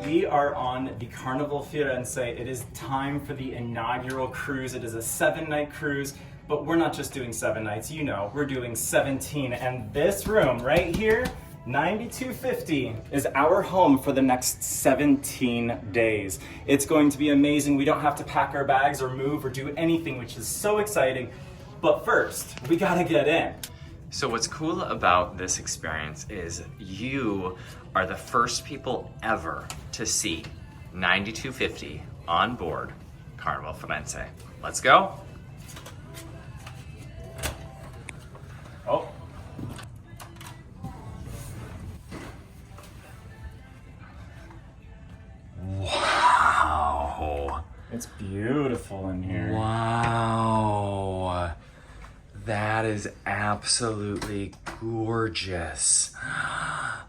we are on the Carnival Firenze. It is time for the inaugural cruise. It is a 7-night cruise, but we're not just doing 7 nights, you know, we're doing 17. And this room right here, 9250, is our home for the next 17 days. It's going to be amazing. We don't have to pack our bags or move or do anything, which is so exciting. But first, we gotta get in. So what's cool about this experience is you are the first people ever to see 9250 on board Carnival Firenze. Let's go. Oh. Wow. It's beautiful in here. Wow. That is absolutely gorgeous.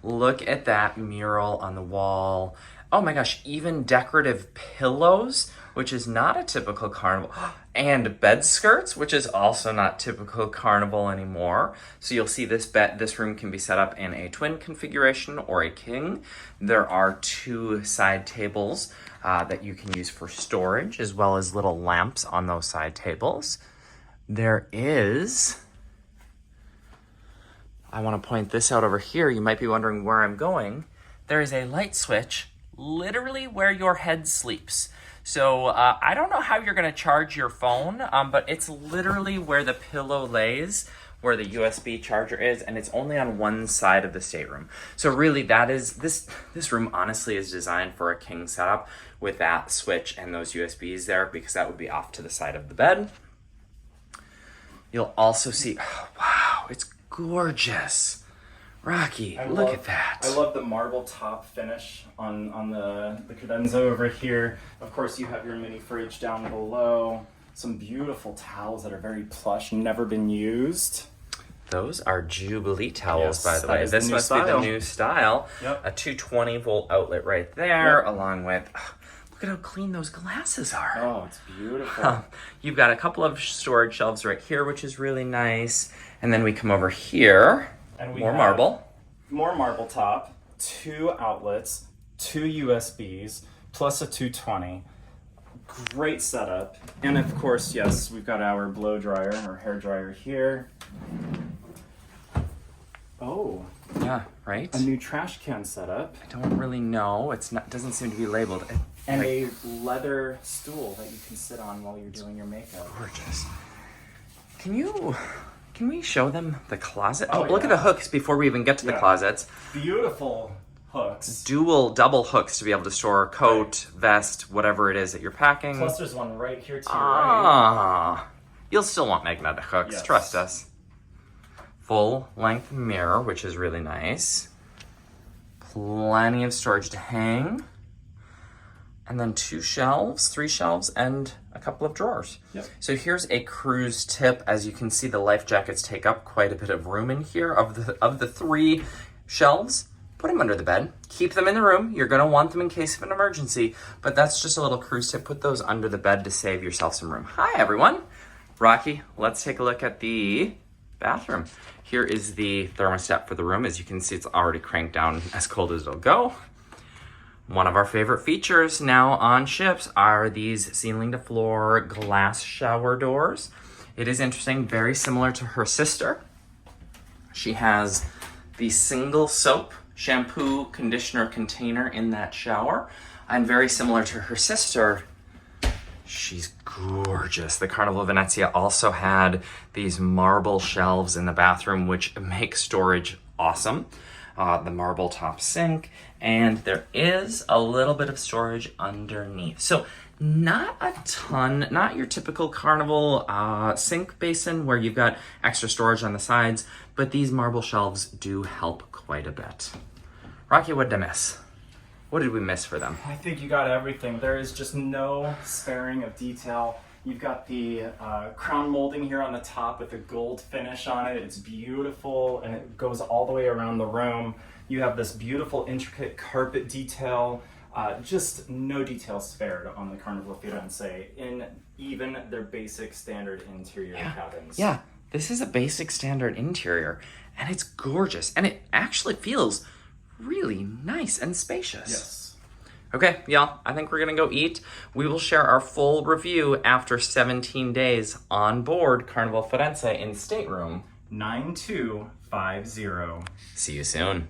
Look at that mural on the wall. Oh my gosh, even decorative pillows, which is not a typical Carnival, and bed skirts, which is also not typical Carnival anymore. So you'll see this room can be set up in a twin configuration or a king. There are 2 side tables that you can use for storage, as well as little lamps on those side tables. There is, I want to point this out over here. You might be wondering where I'm going. There is a light switch literally where your head sleeps. So I don't know how you're going to charge your phone, but it's literally where the pillow lays, where the USB charger is, and it's only on one side of the stateroom. So really that is, this room honestly is designed for a king setup with that switch and those USBs there, because that would be off to the side of the bed. You'll also see, oh, wow, it's gorgeous. Rocky, look at that. I love the marble top finish on the credenza over here. Of course, you have your mini fridge down below. Some beautiful towels that are very plush, never been used. Those are Jubilee towels, Yes, by the that way. is the This new must be the style. new style. Yep. A 220-volt outlet right there, Yep. along with, look at how clean those glasses are. Oh, it's beautiful. You've got a couple of storage shelves right here, which is really nice. And then we come over here, And we more have marble. More marble top, 2 outlets, 2 USBs, plus a 220. Great setup. And of course, yes, we've got our blow dryer or hair dryer here. Oh, Yeah, right? a new trash can setup. I don't really know. Doesn't seem to be labeled. And a leather stool that you can sit on while you're doing your makeup. Gorgeous. Can we show them the closet? Oh, Look at yeah. the hooks before we even get to the Yeah. closets. Beautiful hooks. Double hooks to be able to store coat, vest, whatever it is that you're packing. Plus there's one right here to your right. Ah, you'll still want magnetic hooks, Yes. trust us. Full length mirror, which is really nice. Plenty of storage to hang. And then 2 shelves, 3 shelves, and a couple of drawers. Yep. So here's a cruise tip. As you can see, the life jackets take up quite a bit of room in here. Of the 3 shelves, put them under the bed. Keep them in the room. You're gonna want them in case of an emergency, but that's just a little cruise tip. Put those under the bed to save yourself some room. Hi, everyone. Rocky, let's take a look at the bathroom. Here is the thermostat for the room. As you can see, it's already cranked down as cold as it'll go. One of our favorite features now on ships are these ceiling to floor glass shower doors. It is interesting, very similar to her sister. She has the single soap, shampoo, conditioner container in that shower. And very similar to her sister, she's gorgeous. The Carnival Venezia also had these marble shelves in the bathroom, which make storage awesome. The marble top sink, and there is a little bit of storage underneath. So not a ton, not your typical Carnival sink basin where you've got extra storage on the sides, but these marble shelves do help quite a bit. Rocky, what did I miss? What did we miss for them? I think you got everything. There is just no sparing of detail. You've got the crown molding here on the top with the gold finish on it. It's beautiful and it goes all the way around the room. You have this beautiful intricate carpet detail. Just no detail spared on the Carnival Firenze in even their basic standard interior cabins. Yeah, this is a basic standard interior and it's gorgeous and it actually feels really nice and spacious. Yes. Okay, y'all, I think we're gonna go eat. We will share our full review after 17 days on board Carnival Firenze in Stateroom 9250. See you soon.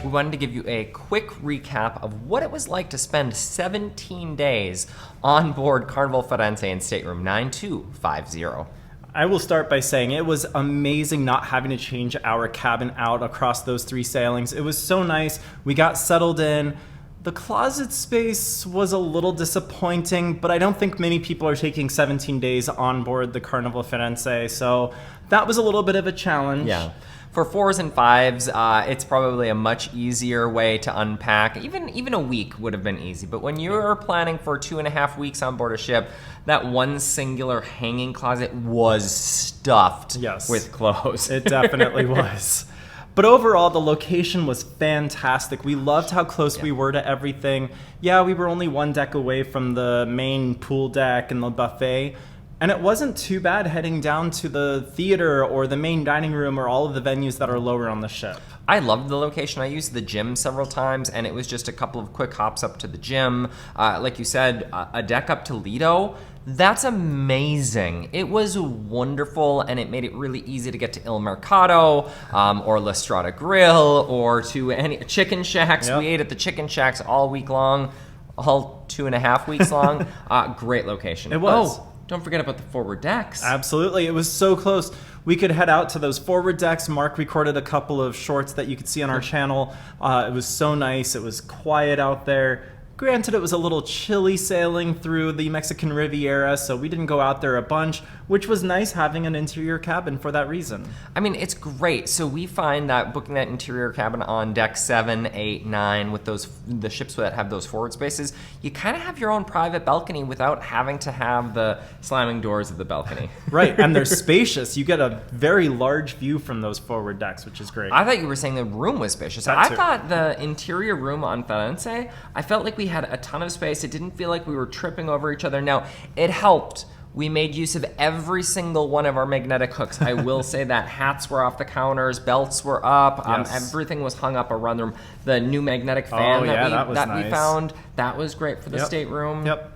We wanted to give you a quick recap of what it was like to spend 17 days on board Carnival Firenze in Stateroom 9250. I will start by saying it was amazing not having to change our cabin out across those 3 sailings. It was so nice. We got settled in. The closet space was a little disappointing, but I don't think many people are taking 17 days on board the Carnival Firenze, so that was a little bit of a challenge. Yeah. For 4s and 5s, it's probably a much easier way to unpack. Even a week would have been easy. But when you're planning for 2.5 weeks on board a ship, that one singular hanging closet was stuffed with clothes. It definitely was. But overall, the location was fantastic. We loved how close we were to everything. Yeah, we were only 1 deck away from the main pool deck and the buffet. And it wasn't too bad heading down to the theater or the main dining room or all of the venues that are lower on the ship. I loved the location. I used the gym several times, and it was just a couple of quick hops up to the gym. Like you said, a deck up to Lido. That's amazing. It was wonderful, and it made it really easy to get to Il Mercato or La Strada Grill or to any chicken shacks. Yep. We ate at the chicken shacks all week long, all 2.5 weeks long. Great location. It was. Oh, don't forget about the forward decks. Absolutely. It was so close. We could head out to those forward decks. Mark recorded a couple of shorts that you could see on our channel. It was so nice. It was quiet out there. Granted, it was a little chilly sailing through the Mexican Riviera, so we didn't go out there a bunch, which was nice having an interior cabin for that reason. I mean, it's great. So we find that booking that interior cabin on deck 7, 8, 9 with the ships that have those forward spaces, you kind of have your own private balcony without having to have the slamming doors of the balcony. Right, and they're spacious. You get a very large view from those forward decks, which is great. I thought you were saying the room was spacious. I thought the interior room on Firenze, I felt like we had a ton of space. It didn't feel like we were tripping over each other. Now, it helped. We made use of every single one of our magnetic hooks. I will say that hats were off the counters, belts were up, everything was hung up around the room. The new magnetic fan that we found, that was great for the stateroom. Yep.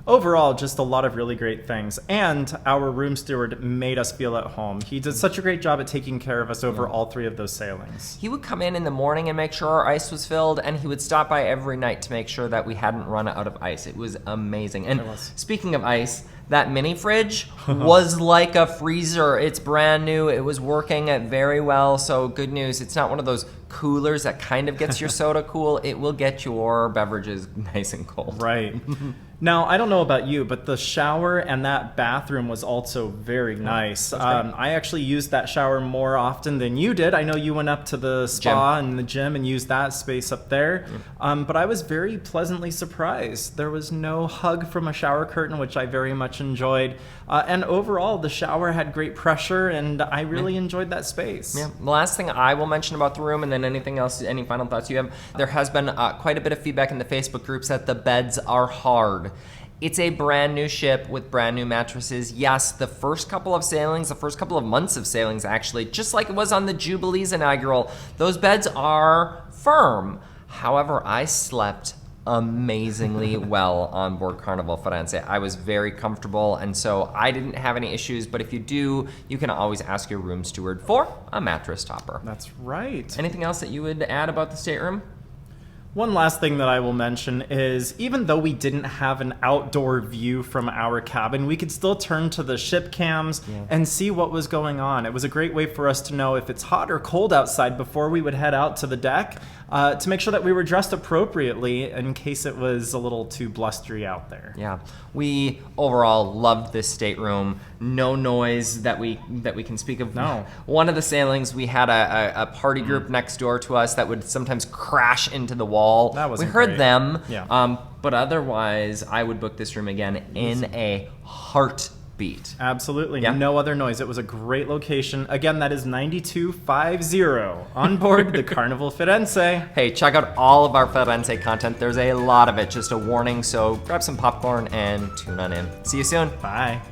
Overall, just a lot of really great things. And our room steward made us feel at home. He did such a great job at taking care of us over all 3 of those sailings. He would come in the morning and make sure our ice was filled, and he would stop by every night to make sure that we hadn't run out of ice. It was amazing. And speaking of ice, that mini fridge was like a freezer. It's brand new. It was working very well. So good news. It's not one of those coolers that kind of gets your soda cool. It will get your beverages nice and cold. Right. Now, I don't know about you, but the shower and that bathroom was also very nice. I actually used that shower more often than you did. I know you went up to the spa and the gym and used that space up there. But I was very pleasantly surprised. There was no hug from a shower curtain, which I very much enjoyed. And overall, the shower had great pressure, and I really enjoyed that space. Yeah. The last thing I will mention about the room, and then anything else, any final thoughts you have, there has been quite a bit of feedback in the Facebook groups that the beds are hard. It's a brand new ship with brand new mattresses. Yes, the first couple of sailings, the first couple of months of sailings actually, just like it was on the Jubilee's inaugural, those beds are firm. However, I slept amazingly well on board Carnival Firenze. I was very comfortable, and so I didn't have any issues, but if you do, you can always ask your room steward for a mattress topper. That's right. Anything else that you would add about the stateroom? One last thing that I will mention is even though we didn't have an outdoor view from our cabin, we could still turn to the ship cams and see what was going on. It was a great way for us to know if it's hot or cold outside before we would head out to the deck to make sure that we were dressed appropriately in case it was a little too blustery out there. Yeah, we overall loved this stateroom. No noise that we can speak of. No. One of the sailings, we had a party group next door to us that would sometimes crash into the wall. That wasn't we heard great. them. Yeah. But otherwise, I would book this room again in a heartbeat. Absolutely. Yeah. No other noise. It was a great location. Again, that is 9250 on board the Carnival Firenze. Hey, check out all of our Firenze content. There's a lot of it. Just a warning, so grab some popcorn and tune on in. See you soon. Bye.